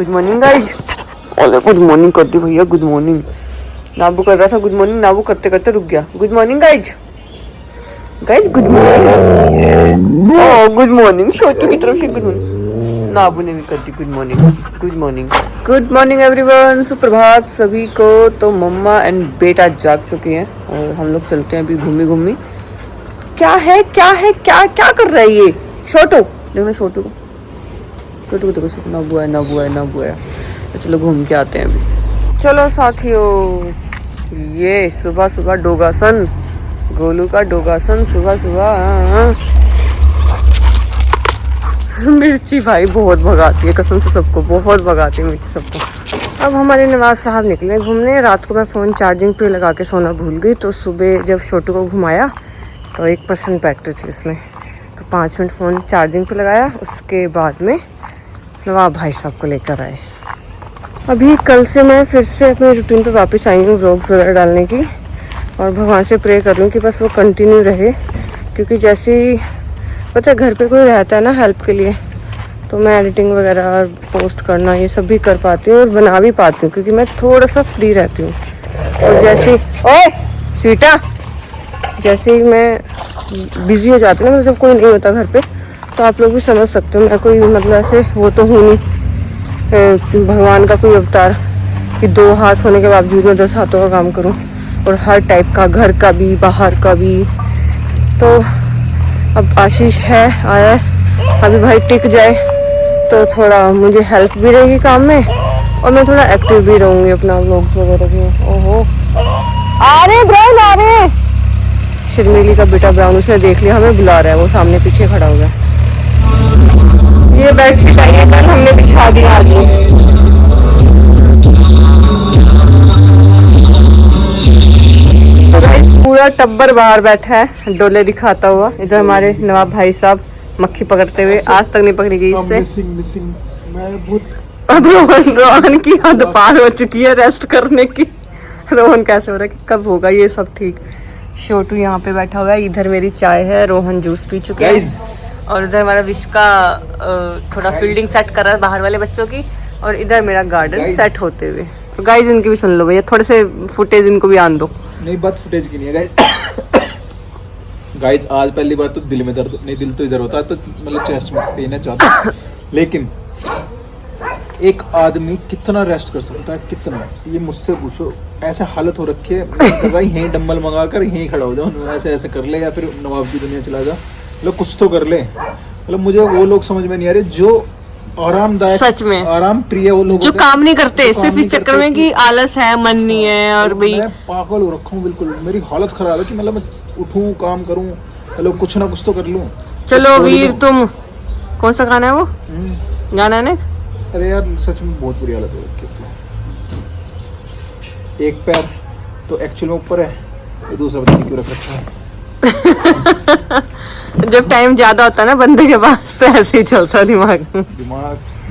Good morning guys. ओले good morning कर दी भैया, गुड मॉर्निंग। नाबू कर रहा था गुड मॉर्निंग, नाबू करते करते रुक गया। Good morning guys, guys good morning. Oh good morning, Chhotu की तरफ से गुड मॉर्निंग। नाबू ने भी कर दी good morning. Good morning, good morning everyone, सुप्रभात सभी को। तो मम्मा एंड बेटा जाग चुके हैं और हम लोग चलते हैं अभी घूमी घूमी। क्या है क्या है, क्या क्या कर रहा है ये छोटू? देखो छोटू को, छोटू को देखो, ना बुआ है ना बुआ है ना बुआ है। तो चलो घूम के आते हैं अभी। चलो साथियों, ये सुबह सुबह डोगासन, गोलू का डोगासन सुबह सुबह। मिर्ची भाई बहुत भगाती है, कसम से सबको बहुत भगाती है मिर्ची सबको। अब हमारे नवाब साहब निकले घूमने। रात को मैं फ़ोन चार्जिंग पे लगा के सोना भूल गई, तो सुबह जब छोटू को घुमाया तो 1% बैटरी थी उसमें, तो 5 मिनट फ़ोन चार्जिंग पे लगाया। उसके बाद में नवाब भाई साहब को लेकर आए। अभी कल से मैं फिर से अपने रूटीन पे वापस आई हूँ व्लॉग्स वगैरह डालने की, और भगवान से प्रे कर लूँ कि बस वो कंटिन्यू रहे। क्योंकि जैसे ही पता है घर पे कोई रहता है ना हेल्प के लिए, तो मैं एडिटिंग वगैरह और पोस्ट करना ये सब भी कर पाती हूँ और बना भी पाती हूँ, क्योंकि मैं थोड़ा सा फ्री रहती हूँ। और जैसे ओए स्वीटा, जैसे ही मैं बिज़ी हो जाती हूँ ना, मतलब जब कोई नहीं होता घर पे, तो आप लोग भी समझ सकते हो मैं कोई मतलब ऐसे वो तो हूँ नहीं भगवान का कोई अवतार कि 2 हाथ होने के बावजूद मैं 10 हाथों का काम करूँ, और हर टाइप का, घर का भी बाहर का भी। तो अब आशीष है आया, अभी भाई टिक जाए तो थोड़ा मुझे हेल्प भी रहेगी काम में, और मैं थोड़ा एक्टिव भी रहूँगी अपना व्लॉग्स वगैरह में। ओहो आ रहे ब्राउन आ रहे। शर्मीली का बेटा ब्राउन उसने देख लिया, हमें बुला रहा है, वो सामने पीछे खड़ा हो गया। ये बेडशीट आई है, कल हमने बिछा दी आज। पूरा टब्बर बाहर बैठा है डोले दिखाता हुआ। इधर हमारे नवाब भाई साहब मक्खी पकड़ते हुए, आज तक नहीं पकड़ी गई इससे। अब रोहन की हद पार हो चुकी है रेस्ट करने की। रोहन कैसे हो रहा है कि कब होगा ये सब ठीक। छोटू यहाँ पे बैठा हुआ है, इधर मेरी चाय है, रोहन जूस पी चुके हैं, और इधर हमारा विश का थोड़ा फील्डिंग सेट कर रहा है बाहर वाले बच्चों की, और इधर मेरा गार्डन सेट होते हुए। तो गाइज इनकी भी सुन लो भैया, थोड़े से फुटेज इनको भी आन दो। नहीं बात फुटेज की नहीं है गाइज आज पहली बार तो दिल में दर्द नहीं, दिल तो इधर होता है, तो मतलब चेस्ट में पेन है चाहता। लेकिन एक आदमी कितना रेस्ट कर सकता है, कितना, ये मुझसे पूछो। ऐसे हालत हो रखी है, भाई यहीं डंबल मंगा कर यहीं खड़ा हो जाओ, ऐसे ऐसे कर ले, या फिर नवाब की दुनिया चला जा, मतलब कुछ तो कर ले। मतलब मुझे वो लोग समझ में नहीं आ रहे जो आरामदायक, सच में आराम प्रिय वो लोग जो काम नहीं करते सिर्फ इस चक्कर में कि आलस है, मन नहीं है। और भाई मैं पागल हो रखा हूँ बिल्कुल, मेरी हालत खराब है कि मतलब मैं उठूं काम करूं, मतलब कुछ ना कुछ तो कर लूं। चलो वीर, तुम कौन सा गाना है वो गाना है ना? अरे यार सच में बहुत बुरी हालत हो रखी है। एक पैर तो एक्चुअल में ऊपर है, ये दूसरा पता नहीं क्यों रख रखा है। जब टाइम ज्यादा होता है ना बंदे के पास, तो ऐसे ही चलता है दिमाग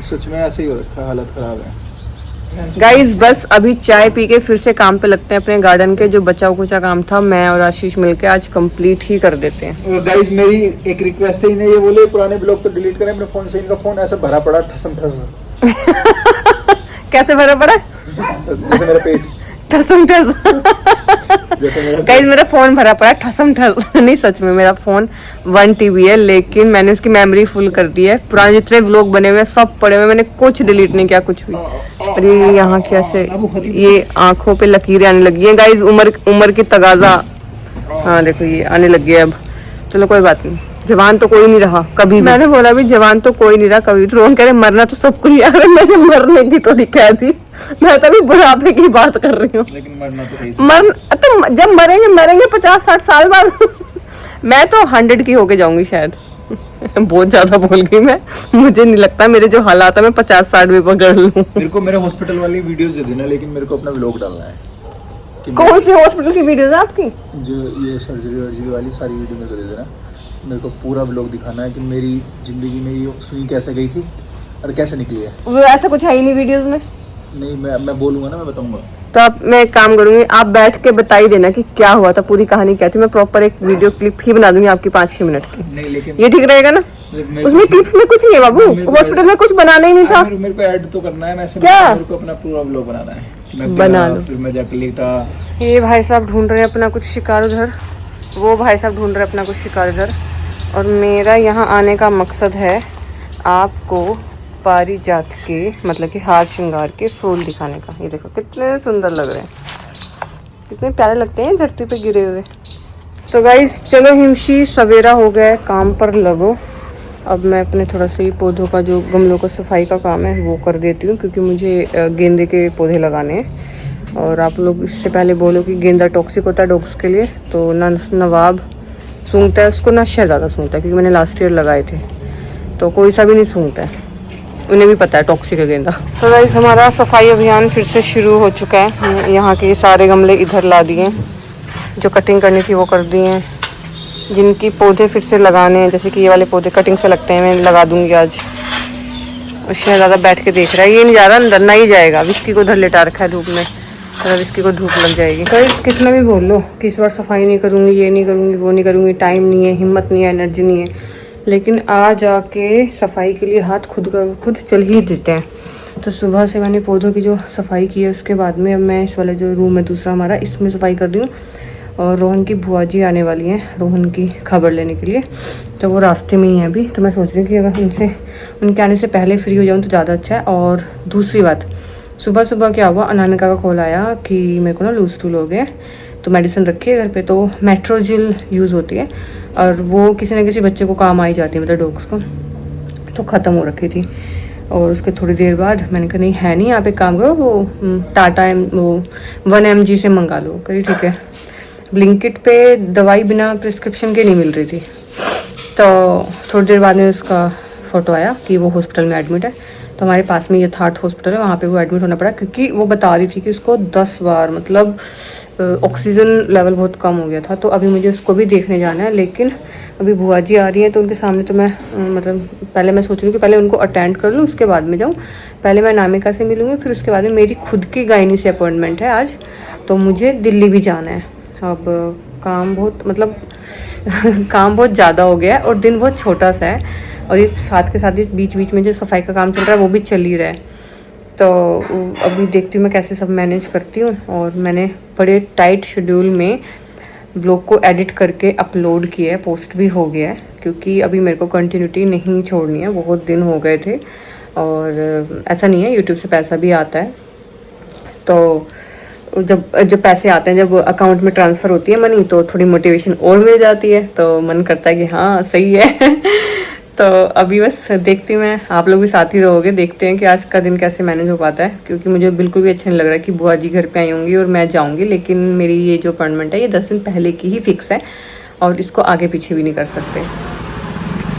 सच में ऐसे ही हो रखा है, हालत खराब है। गाइज बस अभी चाय पी के फिर से काम पे लगते हैं अपने गार्डन के। जो बचा कुचा काम था मैं और आशीष मिलके आज कंप्लीट ही कर देते हैं। गाइज मेरी एक रिक्वेस्ट है, इन्हें ये बोले पुराने ब्लॉग तो डिलीट करें अपने फोन से। इनका फोन ऐसा भरा पड़ा ठसम ठस। कैसे भरा पड़ा? जैसे मेरा पेट ठसम ठस। गाइस मेरा फोन भरा पड़ा ठसम ठस। नहीं सच में मेरा फोन 1 TB है, लेकिन मैंने उसकी मेमोरी फुल कर दी है। पुराने जितने व्लॉग बने हुए सब पड़े हुए, मैंने कुछ डिलीट नहीं किया, कुछ भी। और ये यहाँ कैसे ये आंखों पे लकीरें आने लगी हैं गाइस, उम्र की तगाजा। हाँ देखो ये आने लगी है अब। चलो कोई बात नहीं, जवान तो कोई नहीं रहा कभी। मैंने बोला भी जवान तो कोई नहीं रहा कभी। तो रोहन कह रहे मरना तो सबको ही। अरे मैंने मरने की थोड़ी कह दी, मैं तो अभी बुढ़ापे की बात कर रही हूँ। लेकिन मरना तो जब मरेंगे 50-60 साल बाद। मैं तो 100 की होके जाऊंगी शायद। बहुत ज्यादा बोल गई मैं, मुझे नहीं लगता मेरे जो हालात है मैं 50-60 भी पकड़ लूँ। मेरे को मेरे हॉस्पिटल वाली वीडियोस दे देना, लेकिन मेरे को अपना व्लॉग डालना है। कौन सी हॉस्पिटल की वीडियोस है आपकी? जो ये सर्जरी वाली सारी वीडियो मेरे को दे देना। मेरे को पूरा व्लॉग दिखाना है कि मेरी जिंदगी में ये सुई कैसे गई थी और कैसे निकली है। वो ऐसा कुछ है ही नहीं वीडियोस में। नहीं मैं बोलूंगा ना, मैं बताऊंगा। तो आप मैं एक काम करूंगी, आप बैठ के बता ही देना कि क्या हुआ था, पूरी कहानी क्या थी। मैं प्रॉपर एक वीडियो क्लिप ही बना दूंगी आपकी 5-6 मिनट की। नहीं लेकिन ये ठीक रहेगा ना? उसमें क्लिप्स में कुछ नहीं है बाबू, हॉस्पिटल में कुछ बनाना ही नहीं था। मेरे को ऐड तो करना है, मैं क्या? मेरे को अपना पूरा व्लॉग बनाना है कि मैं बना गया, लो। फिर मैं जाके लेटा। ये भाई साहब ढूंढ रहे हैं अपना कुछ शिकार उधर, वो भाई साहब ढूंढ रहे हैं अपना कुछ शिकार उधर, और मेरा यहाँ आने का मकसद है आपको पारिजात के मतलब कि हार श्रृंगार के फूल दिखाने का। ये देखो कितने सुंदर लग रहे हैं, कितने प्यारे लगते हैं धरती पे गिरे हुए। तो गाइस चलो हिमशी, सवेरा हो गया है, काम पर लगो। अब मैं अपने थोड़ा सा ये पौधों का जो गमलों का सफाई का काम है वो कर देती हूँ, क्योंकि मुझे गेंदे के पौधे लगाने हैं। और आप लोग इससे पहले बोलो कि गेंदा टॉक्सिक होता है डॉग्स के लिए, तो ना नवाब सूंघता है उसको, ना शहज़ादा सूंघता है, क्योंकि मैंने लास्ट ईयर लगाए थे, तो कोई सा भी नहीं सूंघता है, उन्हें भी पता है टॉक्सिक है गेंदा। तो गाइस हमारा सफाई अभियान फिर से शुरू हो चुका है। यहाँ के सारे गमले इधर ला दिए, जो कटिंग करनी थी वो कर दिए हैं, जिनकी पौधे फिर से लगाने हैं, जैसे कि ये वाले पौधे कटिंग से लगते हैं, मैं लगा दूंगी आज। और शहज़ादा बैठ के देख रहा है, ये नहीं जा रहा अंदर, ना ही जाएगा। विस्की को उधर लेटा रखा है धूप में, अगर विस्की को धूप लग जाएगी। तो कितना भी बोल लो कि इस बार सफाई नहीं करूँगी, ये नहीं करूँगी, वो नहीं करूँगी, टाइम नहीं है, हिम्मत नहीं है, एनर्जी नहीं है, लेकिन आ जाके सफाई के लिए हाथ खुद चल ही देते हैं। तो सुबह से मैंने पौधों की जो सफाई की है, उसके बाद में अब मैं इस वाला जो रूम है दूसरा हमारा, इसमें सफाई कर रही हूँ। और रोहन की बुआ जी आने वाली हैं रोहन की खबर लेने के लिए, तो वो रास्ते में ही है अभी। तो मैं सोच रही थी अगर उनके आने से पहले फ्री हो जाऊँ तो ज़्यादा अच्छा है। और दूसरी बात, सुबह सुबह क्या हुआ, अनामिका का कॉल आया कि मेरे को ना लूज टूल हो गया, तो मेडिसिन रखी है घर पे, तो मेट्रोजिल यूज़ होती है, और वो किसी न किसी बच्चे को काम आ ही जाती है, मतलब डॉग्स को, तो ख़त्म हो रखी थी। और उसके थोड़ी देर बाद मैंने कहा नहीं है नहीं, आप एक काम करो, वो टाटा वो 1 mg से मंगा लो। करी ठीक है। ब्लिंकिट पे दवाई बिना प्रिस्क्रिप्शन के नहीं मिल रही थी, तो थोड़ी देर बाद में उसका फ़ोटो आया कि वो हॉस्पिटल में एडमिट है। तो हमारे पास में यथार्थ हॉस्पिटल है, वहाँ पे वो एडमिट होना पड़ा, क्योंकि वो बता रही थी कि उसको 10 बार मतलब ऑक्सीजन लेवल बहुत कम हो गया था। तो अभी मुझे उसको भी देखने जाना है, लेकिन अभी बुआ जी आ रही है, तो उनके सामने तो मैं मतलब पहले मैं सोच रही हूँ कि पहले उनको अटेंड कर लूँ, उसके बाद में जाऊँ। पहले मैं अनामिका से मिलूँगी, फिर उसके बाद में मेरी खुद की गायनी से अपॉइंटमेंट है आज, तो मुझे दिल्ली भी जाना है। अब काम बहुत मतलब काम बहुत ज़्यादा हो गया है, और दिन बहुत छोटा सा है, और ये साथ के साथ ही बीच बीच में जो सफाई का काम चल रहा है वो भी चल ही रहा है। तो अभी देखती हूँ मैं कैसे सब मैनेज करती हूँ। और मैंने बड़े टाइट शेड्यूल में ब्लॉग को एडिट करके अपलोड किया है, पोस्ट भी हो गया है, क्योंकि अभी मेरे को कंटिन्यूटी नहीं छोड़नी है, बहुत दिन हो गए थे। और ऐसा नहीं है, यूट्यूब से पैसा भी आता है, तो जब पैसे आते हैं, जब अकाउंट में ट्रांसफ़र होती है मनी, तो थोड़ी मोटिवेशन और मिल जाती है, तो मन करता है कि हाँ सही है। तो अभी बस देखती हूँ मैं, आप लोग भी साथ ही रहोगे, देखते हैं कि आज का दिन कैसे मैनेज हो पाता है, क्योंकि मुझे बिल्कुल भी अच्छा नहीं लग रहा है कि बुआ जी घर पे आई होंगी और मैं जाऊँगी। लेकिन मेरी ये जो अपॉइंटमेंट है ये 10 दिन पहले की ही फिक्स है, और इसको आगे पीछे भी नहीं कर सकते।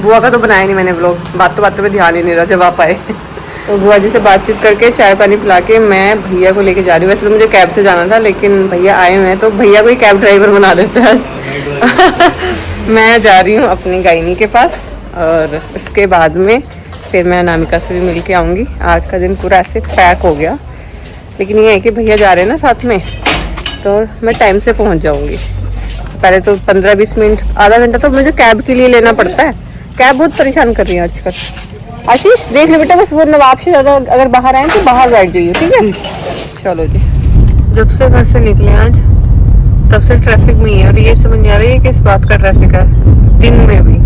बुआ का तो बनाया नहीं मैंने व्लॉग, बातों पे ध्यान ही नहीं रहा जब आप आए। तो बुआ जी से बातचीत करके चाय पानी पिला के मैं भैया को लेके जा रही हूँ। वैसे तो मुझे कैब से जाना था, लेकिन भैया आए हुए हैं, तो भैया को ही कैब ड्राइवर बना देते हैं। मैं जा रही हूँ अपनी गायनी के पास, और उसके बाद में फिर मैं अनामिका से भी मिल के आऊँगी। आज का दिन पूरा ऐसे पैक हो गया, लेकिन ये है कि भैया जा रहे हैं ना साथ में, तो मैं टाइम से पहुँच जाऊँगी। पहले तो 15-20 मिनट, आधा घंटा तो मुझे कैब के लिए लेना पड़ता है। कैब बहुत परेशान कर रही है आजकल। आशीष देख लो बेटा, बस वो नवाब से ज़्यादा अगर बाहर आए तो बाहर बैठ जाइए, ठीक है। चलो जी, जब से घर से निकले आज तब से ट्रैफिक में ही है, और ये समझ नहीं आ रही है किस बात का ट्रैफिक है, दिन में भी।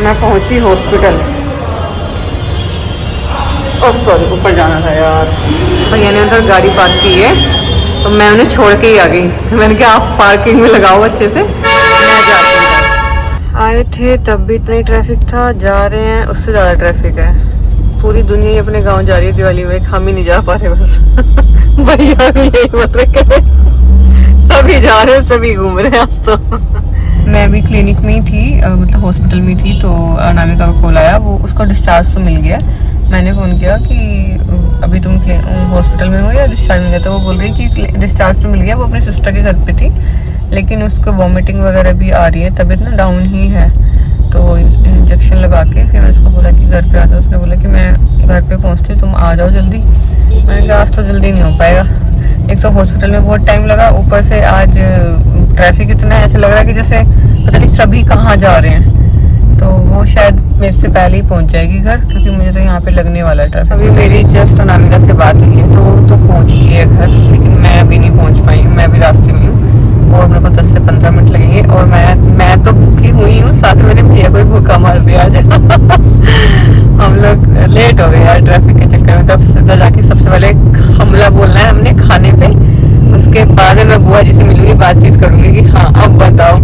मैं पहुंची हॉस्पिटल। ओह सॉरी, ऊपर जाना था यार। भैया ने उधर गाड़ी पार्क की है, तो मैं उन्हें छोड़ के ही आ गई। मैंने कहा आप पार्किंग में लगाओ अच्छे से, मैं जाती हूँ। आए थे तब भी इतना ही ट्रैफिक था, जा रहे हैं उससे ज़्यादा ट्रैफिक है। पूरी दुनिया ही अपने गांव जा रही है दिवाली में, हम ही नहीं जा पा रहे बस। भैया भी यही बोल रहे, सभी जा रहे हैं, सभी घूम रहे हैं आज तो। मैं भी क्लिनिक में ही थी, मतलब हॉस्पिटल में थी, तो अनामिका का कॉल आया, वो उसको डिस्चार्ज तो मिल गया। मैंने फ़ोन किया कि अभी तुम हॉस्पिटल में हो या डिस्चार्ज मिल गया, तो वो बोल रही कि डिस्चार्ज तो मिल गया, वो अपने सिस्टर के घर पे थी, लेकिन उसको वॉमिटिंग वगैरह भी आ रही है, तबीयत ना डाउन ही है। तो इंजेक्शन लगा के फिर मैं उसको बोला कि घर पे आ जाओ। उसने बोला कि मैं घर पे पहुंचती हूँ, तुम आ जाओ जल्दी। मैंने कहा आज तो जल्दी नहीं हो पाएगा, एक तो हॉस्पिटल में बहुत टाइम लगा, ऊपर से आज ट्रैफिक इतना है, ऐसा लग रहा है कि जैसे पता नहीं सभी कहाँ जा रहे हैं। तो वो शायद मेरे से पहले ही पहुंच जाएगी घर, क्योंकि मुझे तो यहाँ पे लगने वाला है ट्रैफिक। अभी मेरी जस्ट अनामिका से बात हुई है तो वो तो पहुंच गई है घर, लेकिन मैं अभी नहीं पहुंच पाई हूँ, मैं अभी रास्ते में हूँ और मेरे को 10 से 15 मिनट लगेंगे। और मैं तो भूखी हुई हूँ, साथ में मेरे भैया को भी भूखा मार दिया आज हम लोग लेट हो गए यार ट्रैफिक के चक्कर में। तब सीधा जाके सबसे पहले हमला बोलना है हमने खाने पे, उसके बाद में मैं बुआ जी से मिलूंगी, बातचीत करूंगी कि हाँ अब बताओ,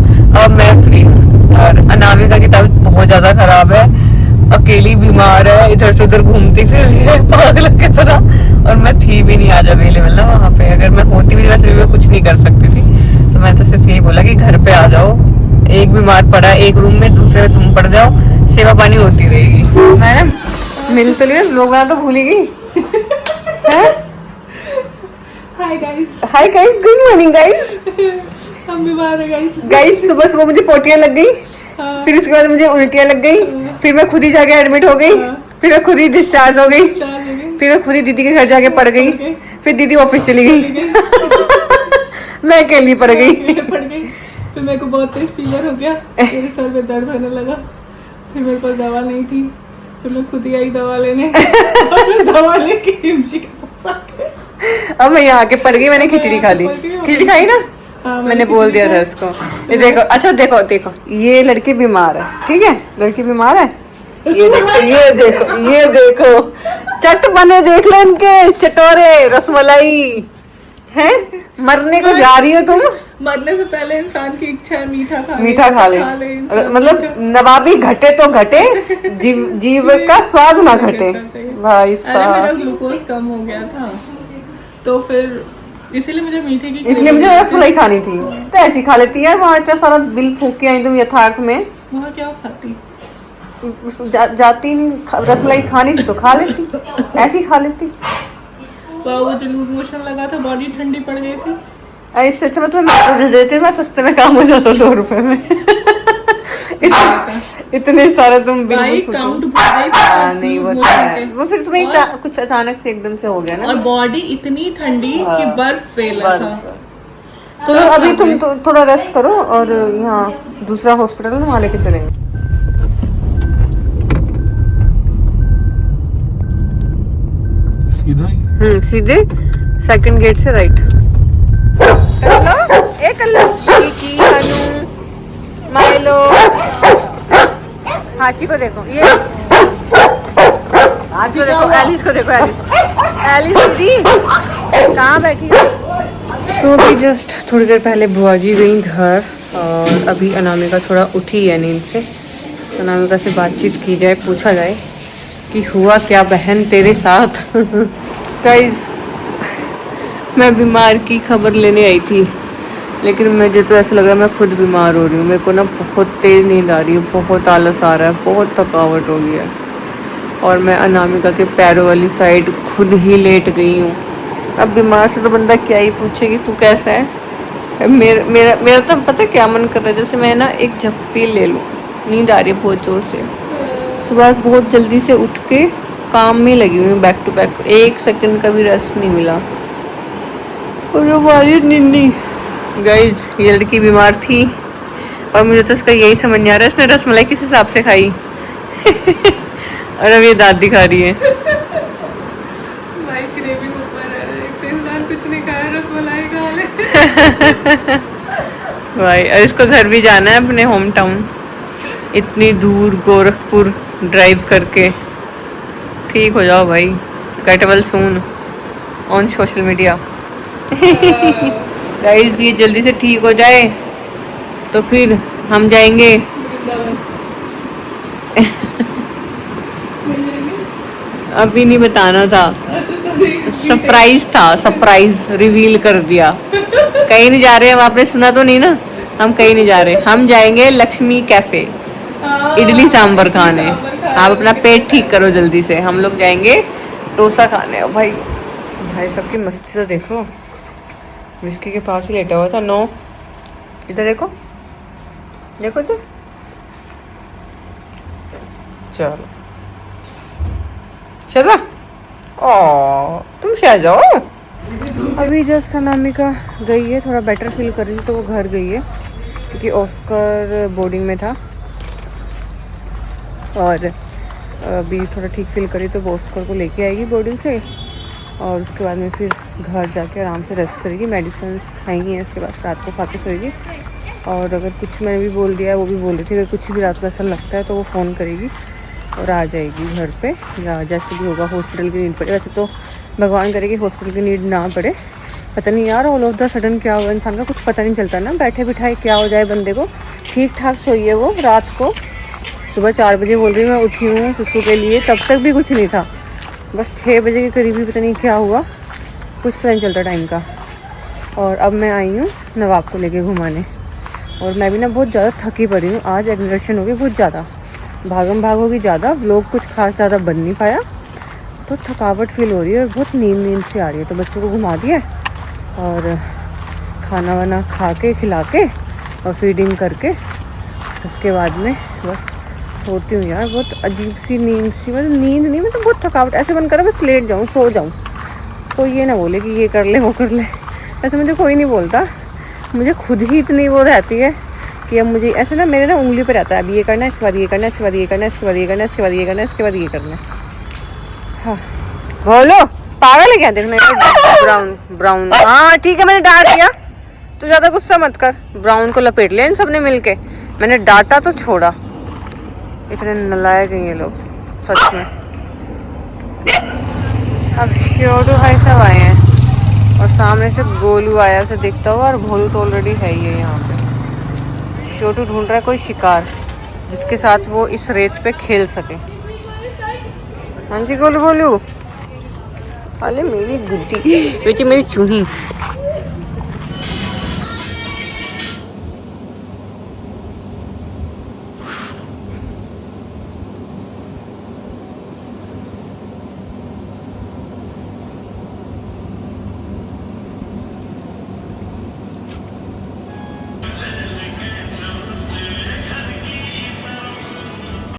अब मैं फ्री हूँ। और अनामिका की तबीयत बहुत ज्यादा खराब है, अकेली बीमार है, इधर से उधर घूमती फिर रही है पागल की तरह। और मैं थी भी नहीं आज अवेलेबल ना वहाँ पे, अगर मैं होती भी वैसे भी मैं कुछ नहीं कर सकती थी। तो मैं तो सिर्फ यही बोला कि घर पे आ जाओ, एक बीमार पड़ा एक रूम में, दूसरे में तुम पड़ जाओ, सेवा पानी होती रहेगी। मैडम मिल तो लिया, लोग तो भूल ही गई। Hi guys, good morning guys. हम बीमार हैं गाइस सुबह सुबह मुझे पोटियां लग गई, फिर उसके बाद मुझे उल्टियां लग गई, फिर मैं खुद ही जाके एडमिट हो गई, फिर मैं खुद ही डिस्चार्ज हो गई, फिर मैं खुद ही दीदी के घर जाके पड़ गई, फिर दीदी ऑफिस चली गई मैं अकेली पड़ गई। फिर मेरे को बहुत तेज फीवर हो गया, मेरे सर में दर्द होने लगा, फिर मेरे पास दवा नहीं थी, फिर मैं खुद ही आई दवा लेने दवा लेके हिमशी के पास आ गई। अब मैं यहाँ आके पड़ गई, मैंने खिचड़ी खा ली, खिचड़ी खाई ना। मैंने बोल दिया था उसको, ये देखो, अच्छा देखो देखो ये लड़की बीमार है, ठीक है, लड़की बीमार है, ये देखो ये देखो ये देखो, चट बने देख लो इनके चटोरे रसमलाई हैं। मरने को जा रही हो तुम, मरने से पहले इंसान की इच्छा है मीठा खा ले, मतलब नवाबी घटे तो घटे, जीव का स्वाद ना घटे भाई साहब। मेरा ग्लूकोज कम हो गया था तो फिर इसीलिए मुझे मीठे की, इसलिए मुझे रसमलाई खानी थी, तो ऐसी खा लेती है। वहाँ इतना सारा बिल फूक के आई तुम यथार्थ में, वहाँ क्या खाती जाती नहीं, रसमलाई खानी थी तो खा लेती, ऐसी खा लेती। वो जो लूज मोशन लगा था, बॉडी ठंडी पड़ गई थी। इससे अच्छा मैं तुम्हें मेट्रो दे देती, मैं सस्ते में काम हो जाता 2 रुपए में इतने सारे तुम भाई काउंट नहीं वो तो है, वो फिर तुम्हें कुछ अचानक से एकदम से हो गया ना, और बॉडी इतनी ठंडी कि बर्फ फैला था। तो अभी तुम तो थोड़ा रेस्ट करो और यहाँ दूसरा हॉस्पिटल है वहाँ लेके चलेंगे। सीधा ही सीधे सेकंड गेट से राइट। माइलो हाची को देखो, ये हाची को देखो, एलिस को देखो, एलिस दीदी कहाँ बैठी है। तो अभी जस्ट थोड़ी देर पहले बुआ जी गई घर, और अभी अनामिका थोड़ा उठी है नींद से। अनामिका से बातचीत की जाए, पूछा जाए कि हुआ क्या बहन तेरे साथ। गाइस मैं बीमार की खबर लेने आई थी, लेकिन मुझे तो ऐसा लग रहा है मैं खुद बीमार हो रही हूँ। मेरे को ना बहुत तेज़ नींद आ रही है, बहुत आलस आ रहा है, बहुत थकावट हो गई है, और मैं अनामिका के पैरों वाली साइड खुद ही लेट गई हूँ। अब बीमार से तो बंदा क्या ही पूछे कि तू कैसा है। मेरा तो पता क्या मन कर रहा है, जैसे मैं ना एक झप्पी ले लूँ, नींद आ रही है बहुत ज़ोर से। सुबह बहुत जल्दी से उठ के काम में लगी हुई हूँ, बैक टू बैक, 1 सेकंड का भी रेस्ट नहीं मिला। और हमारी निन्नी गाइज, ये लड़की बीमार थी और मुझे तो इसका यही समझ नहीं आ रहा है इसने रसमलाई किस हिसाब से खाई और अब ये दादी खा रही है। भाई क्रेविंग ऊपर है, एक तो इंसान कुछ नहीं खाया, रसमलाई खा ले। भाई और इसको घर भी जाना है अपने होम टाउन, इतनी दूर गोरखपुर ड्राइव करके। ठीक हो जाओ भाई, get well soon on social media. Guys ये जल्दी से ठीक हो जाए तो फिर हम जाएंगे अभी नहीं बताना था, सरप्राइज था, सरप्राइज रिवील कर दिया। कहीं नहीं जा रहे हम, आपने सुना तो नहीं ना, हम कहीं नहीं जा रहे, हम जाएंगे लक्ष्मी कैफे इडली सांभर खाने। आप अपना पेट ठीक करो जल्दी से, हम लोग जाएंगे डोसा खाने। ओ भाई भाई सबकी मस्ती तो देखो, विस्की के पास ही लेटा हुआ था। नो इधर देखो, देखो तो चलो चलो, ओ तुम शायद जाओ। अभी जस्ट अनामिका गई है, थोड़ा बेटर फील कर रही थी तो वो घर गई है क्योंकि ऑस्कर बोर्डिंग में था और अभी थोड़ा ठीक फील करी तो वो ऑस्कर को लेके आएगी बोर्डिंग से और उसके बाद में फिर घर जाके आराम से रेस्ट करेगी। मेडिसिन खाएंगी है, उसके बाद रात को खा के सोएगी। और अगर कुछ मैंने भी बोल दिया है, वो भी बोल रही थी अगर कुछ भी रात को ऐसा लगता है तो वो फ़ोन करेगी और आ जाएगी घर पे, या जैसे भी होगा हॉस्पिटल की नीड पड़े। वैसे तो भगवान करे कि हॉस्पिटल की नीड ना पड़े। पता नहीं यार ऑल ऑफ द सडन क्या हुआ, इंसान का कुछ पता नहीं चलता ना, बैठे बिठाए क्या हो जाए बंदे को। ठीक ठाक सोई है वो रात को, सुबह 4 बजे बोल रही मैं उठी हूँ सुसु के लिए, तब तक भी कुछ नहीं था। बस 6 बजे के करीब ही पता नहीं क्या हुआ, कुछ पता नहीं चलता टाइम का। और अब मैं आई हूँ नवाब को लेके घुमाने और मैं भी ना बहुत ज़्यादा थकी पड़ी हूँ। आज एग्जर्शन हो गई बहुत ज़्यादा, भागम भाग होगी ज़्यादा, व्लॉग कुछ खास ज़्यादा बन नहीं पाया तो थकावट फील हो रही है और बहुत नींद सी आ रही है। तो बच्चों को घुमा दिया और खाना वाना खा के खिला के और फीडिंग करके उसके बाद में बस सोती हूँ यार। बहुत अजीब सी नींद सी, मतलब नींद नहीं, मतलब बहुत थकावट, ऐसे मन करा बस लेट जाऊँ सो जाऊँ। कोई ये ना बोले कि ये कर ले वो कर ले, ऐसे मुझे कोई नहीं बोलता, मुझे खुद ही इतनी वो रहती है कि अब मुझे ऐसे ना मेरे ना उंगली पे रहता है, अब ये करना है, इसके बाद ये करना है, इसके बाद ये करना है, इसके बाद ये करना है, इसके बाद ये करना है, इसके बाद ये करना है। हाँ बोलो, पागल है क्या देखने? ब्राउन ब्राउन, हाँ ठीक है मैंने डांट दिया, तू ज़्यादा गुस्सा मत कर। ब्राउन को लपेट लिया इन सब ने मिल के, मैंने डांटा तो छोड़ा। इतने नलायक हैं ये लोग सच में। अब श्योटू भाई सब आए हैं और सामने से गोलू आया, उसे दिखता हुआ, और भोलू तो ऑलरेडी है ही है यहाँ पे। श्योटू ढूंढ रहा है कोई शिकार जिसके साथ वो इस रेत पे खेल सके। हाँ जी गोलू गोलू, अरे मेरी गुड्डी बेटी, मेरी चूही।